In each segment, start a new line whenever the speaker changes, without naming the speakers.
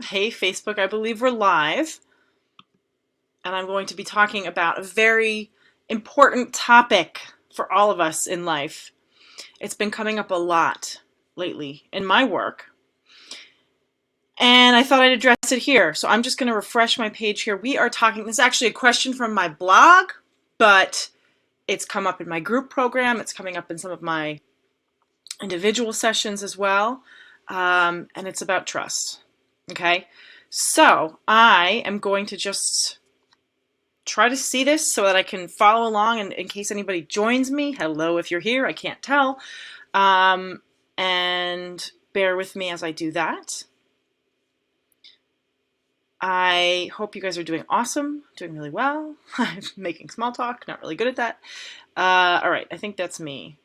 Hey, Facebook, I believe we're live, and I'm going to be talking about a very important topic for all of us in life. It's been coming up a lot lately in my work, and I thought I'd address it here. So I'm just going to refresh my page here. We are talking, this is actually a question from my blog, but it's come up in my group program. It's coming up in some of my individual sessions as well, and it's about trust. Okay, so I am going to just try to see this so that I can follow along, and in case anybody joins me, hello if you're here, I can't tell, and bear with me as I do that. I hope you guys are doing awesome, doing really well. I'm making small talk, not really good at that. All right, I think that's me.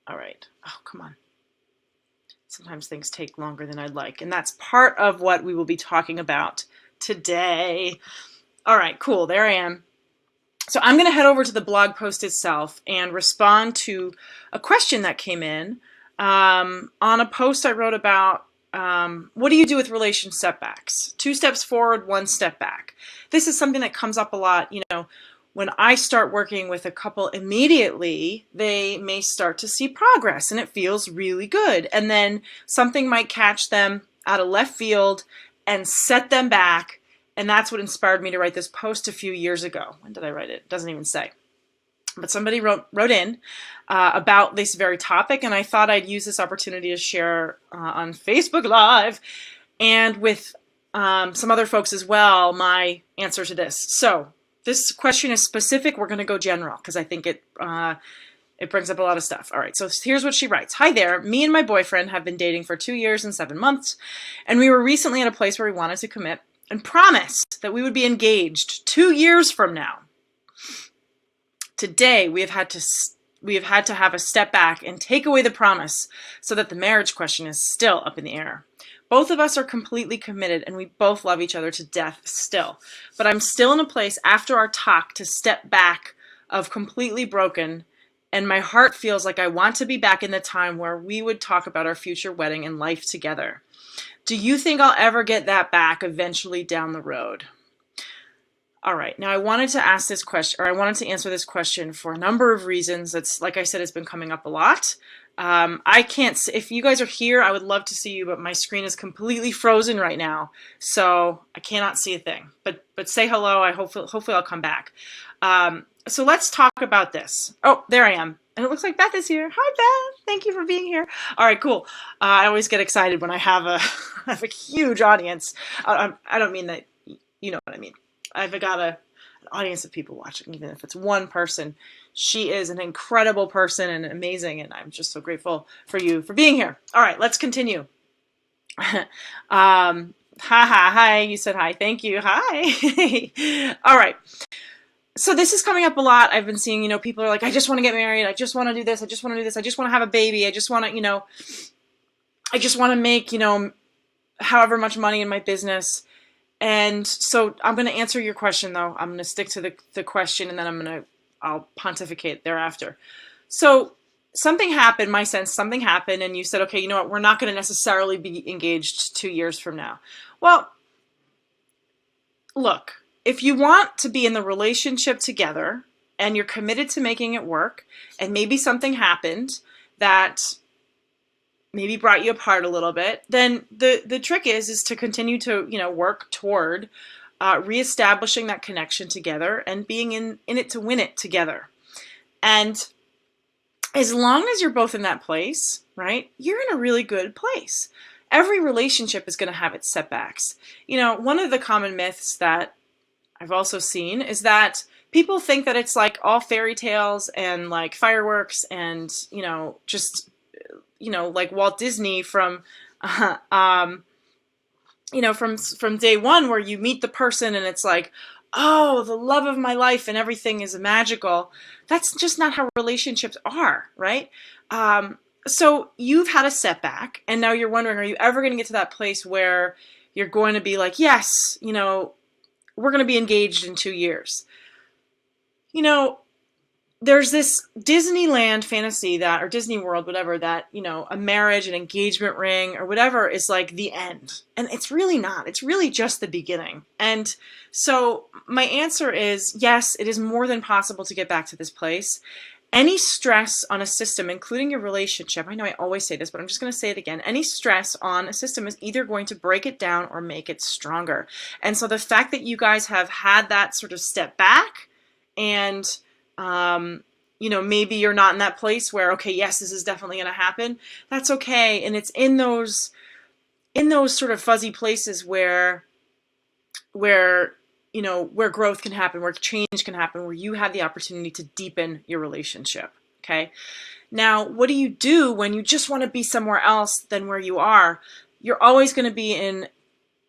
All right, oh, come on. Sometimes things take longer than I'd like, and that's part of what we will be talking about today. All right, cool, there I am. So I'm going to head over to the blog post itself and respond to a question that came in on a post I wrote about what do you do with relation setbacks? 2 steps forward, 1 step back. This is something that comes up a lot. You know, when I start working with a couple immediately, they may start to see progress and it feels really good. And then something might catch them out of left field and set them back. And that's what inspired me to write this post a few years ago. When did I write it? It doesn't even say. But somebody wrote in about this very topic, and I thought I'd use this opportunity to share on Facebook Live and with some other folks as well my answer to this. So this question is specific. We're going to go general because I think it brings up a lot of stuff. All right, so here's what she writes. Hi there. Me and my boyfriend have been dating for 2 years and 7 months, and we were recently at a place where we wanted to commit and promised that we would be engaged 2 years from now. Today, we have had to have a step back and take away the promise so that the marriage question is still up in the air. Both of us are completely committed and we both love each other to death still. But I'm still in a place after our talk to step back of completely broken, and my heart feels like I want to be back in the time where we would talk about our future wedding and life together. Do you think I'll ever get that back eventually down the road? All right, now I wanted to ask this question, or I wanted to answer this question for a number of reasons. It's, like I said, it's been coming up a lot. I can't, if you guys are here, I would love to see you, but my screen is completely frozen right now, so I cannot see a thing. But say hello, hopefully I'll come back. So let's talk about this. Oh, there I am. And it looks like Beth is here. Hi, Beth. Thank you for being here. All right, cool. I always get excited when I have a, have a huge audience. I don't mean that, you know what I mean. I've got an audience of people watching, even if it's one person. She is an incredible person and amazing, and I'm just so grateful for you for being here. All right, let's continue. Hi, you said hi. Thank you. Hi. All right. So this is coming up a lot. I've been seeing, people are like, I just want to get married. I just want to do this. I just want to do this. I just want to have a baby. I just want to, I just want to make, however much money in my business. And so I'm going to answer your question, though. I'm going to stick to the question, and then I'll pontificate thereafter. So something happened, my sense, something happened, and you said, okay, you know what, we're not going to necessarily be engaged 2 years from now. Well, look, if you want to be in the relationship together and you're committed to making it work, and maybe something happened that maybe brought you apart a little bit, then the trick is to continue to, work toward reestablishing that connection together and being in it to win it together. And as long as you're both in that place, right, you're in a really good place. Every relationship is going to have its setbacks. One of the common myths that I've also seen is that people think that it's like all fairy tales and like fireworks and, just like Walt Disney from day one, where you meet the person and it's like, oh, the love of my life and everything is magical. That's just not how relationships are, right? So you've had a setback, and now you're wondering, are you ever going to get to that place where you're going to be like, yes, we're going to be engaged in 2 years? there's this Disneyland fantasy that, or Disney World, whatever, that, a marriage, an engagement ring, or whatever is like the end. And it's really not. It's really just the beginning. And so my answer is yes, it is more than possible to get back to this place. Any stress on a system, including your relationship, I know I always say this, but I'm just going to say it again. Any stress on a system is either going to break it down or make it stronger. And so the fact that you guys have had that sort of step back and maybe you're not in that place where, okay, yes, this is definitely going to happen. That's okay. And it's in those sort of fuzzy places where growth can happen, where change can happen, where you have the opportunity to deepen your relationship. Okay. Now, what do you do when you just want to be somewhere else than where you are? You're always going to be in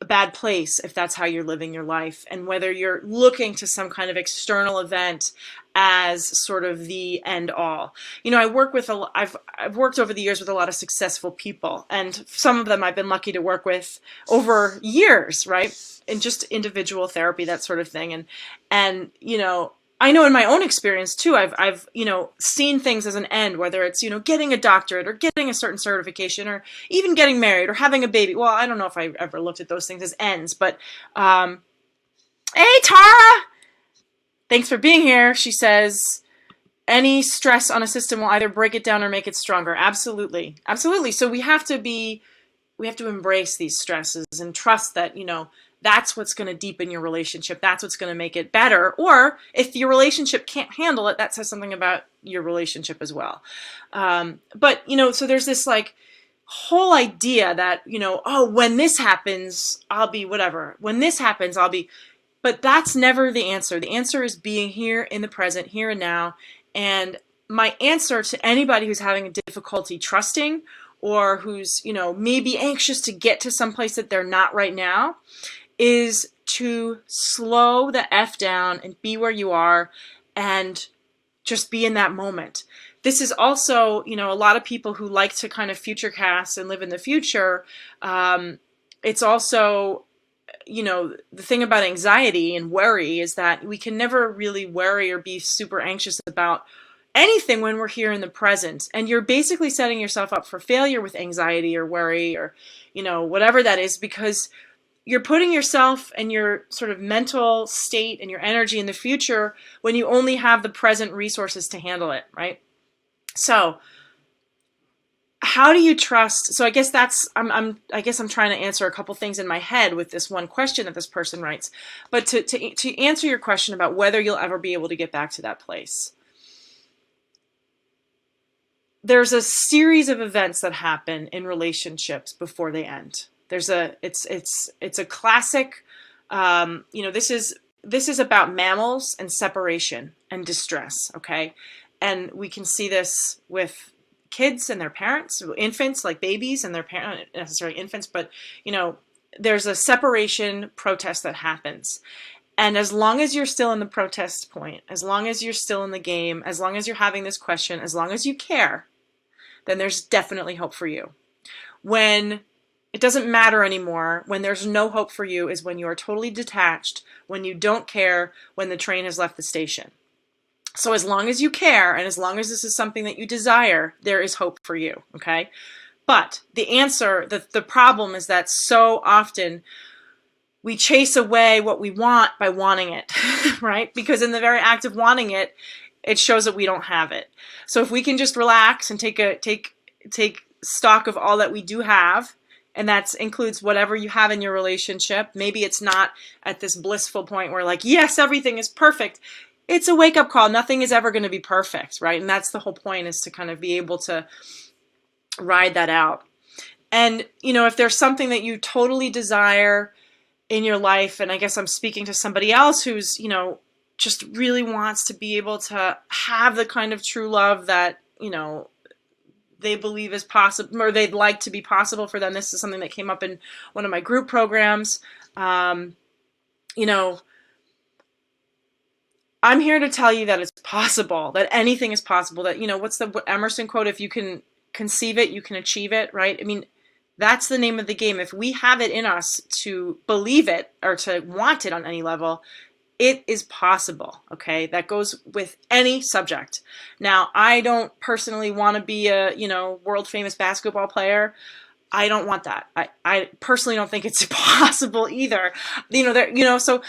a bad place if that's how you're living your life. And whether you're looking to some kind of external event as sort of the end all. I've worked over the years with a lot of successful people, and some of them I've been lucky to work with over years, right? In just individual therapy, that sort of thing. And I know in my own experience too, I've seen things as an end, whether it's, getting a doctorate or getting a certain certification or even getting married or having a baby. Well, I don't know if I ever looked at those things as ends, but, hey, Tara, thanks for being here. She says, any stress on a system will either break it down or make it stronger. Absolutely. Absolutely. So we have to embrace these stresses and trust that, that's what's going to deepen your relationship. That's what's going to make it better. Or if your relationship can't handle it, that says something about your relationship as well. But so there's this like whole idea that, oh, when this happens, I'll be whatever. When this happens, I'll be, but that's never the answer. The answer is being here in the present, here and now. And my answer to anybody who's having a difficulty trusting or who's, maybe anxious to get to someplace that they're not right now is to slow the F down and be where you are and just be in that moment. This is also, a lot of people who like to kind of future cast and live in the future. It's also, the thing about anxiety and worry is that we can never really worry or be super anxious about anything when we're here in the present. And you're basically setting yourself up for failure with anxiety or worry or, whatever that is, because you're putting yourself and your sort of mental state and your energy in the future when you only have the present resources to handle it, right? So how do you trust? So I guess I'm trying to answer a couple things in my head with this one question that this person writes. But to answer your question about whether you'll ever be able to get back to that place, there's a series of events that happen in relationships before they end. It's a classic, this is about mammals and separation and distress. Okay. And we can see this with kids and their parents, infants, like babies and their parents, not necessarily infants, but, there's a separation protest that happens. And as long as you're still in the protest point, as long as you're still in the game, as long as you're having this question, as long as you care, then there's definitely hope for you. When it doesn't matter anymore, when there's no hope for you, is when you are totally detached, when you don't care, when the train has left the station. So as long as you care, and as long as this is something that you desire, there is hope for you, okay? But the answer, the problem is that so often we chase away what we want by wanting it, right? Because in the very act of wanting it, it shows that we don't have it. So if we can just relax and take stock of all that we do have, and that includes whatever you have in your relationship. Maybe it's not at this blissful point where like, yes, everything is perfect. It's a wake-up call. Nothing is ever going to be perfect, right? And that's the whole point, is to kind of be able to ride that out. And, if there's something that you totally desire in your life, and I guess I'm speaking to somebody else who's, just really wants to be able to have the kind of true love that, they believe is possible, or they'd like to be possible for them. This is something that came up in one of my group programs. I'm here to tell you that it's possible, that anything is possible, that, what's the Emerson quote? If you can conceive it, you can achieve it, right? I mean, that's the name of the game. If we have it in us to believe it or to want it on any level, It is possible, okay? That goes with any subject. Now, I don't personally want to be a, world famous basketball player. I don't want that. I personally don't think it's possible either. So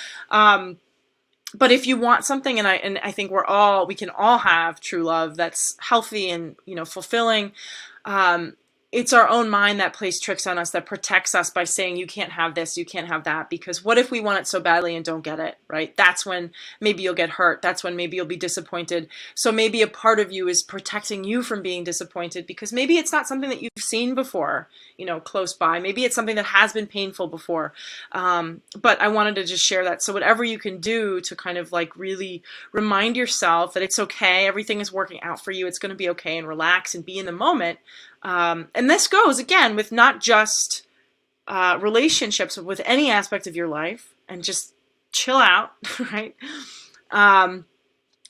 but if you want something, and I think we can all have true love that's healthy and, fulfilling. It's our own mind that plays tricks on us, that protects us by saying, you can't have this, you can't have that, because what if we want it so badly and don't get it, right? That's when maybe you'll get hurt. That's when maybe you'll be disappointed. So maybe a part of you is protecting you from being disappointed, because maybe it's not something that you've seen before, close by. Maybe it's something that has been painful before. But I wanted to just share that. So whatever you can do to kind of like really remind yourself that it's okay, everything is working out for you, it's going to be okay, and relax and be in the moment. And this goes, again, with not just relationships, but with any aspect of your life, and just chill out, right?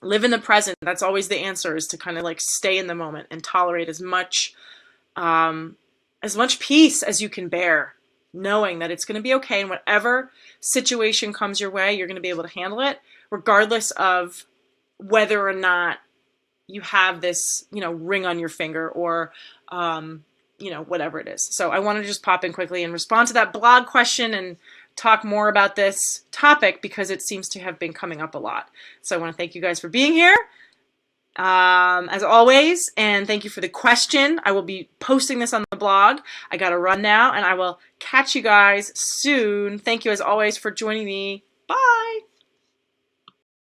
Live in the present. That's always the answer, is to kind of like stay in the moment and tolerate as much peace as you can bear, knowing that it's going to be okay, and whatever situation comes your way, you're going to be able to handle it, regardless of whether or not you have this, ring on your finger, or, whatever it is. So I want to just pop in quickly and respond to that blog question and talk more about this topic, because it seems to have been coming up a lot. So I want to thank you guys for being here, as always, and thank you for the question. I will be posting this on the blog. I got to run now, and I will catch you guys soon. Thank you, as always, for joining me. Bye!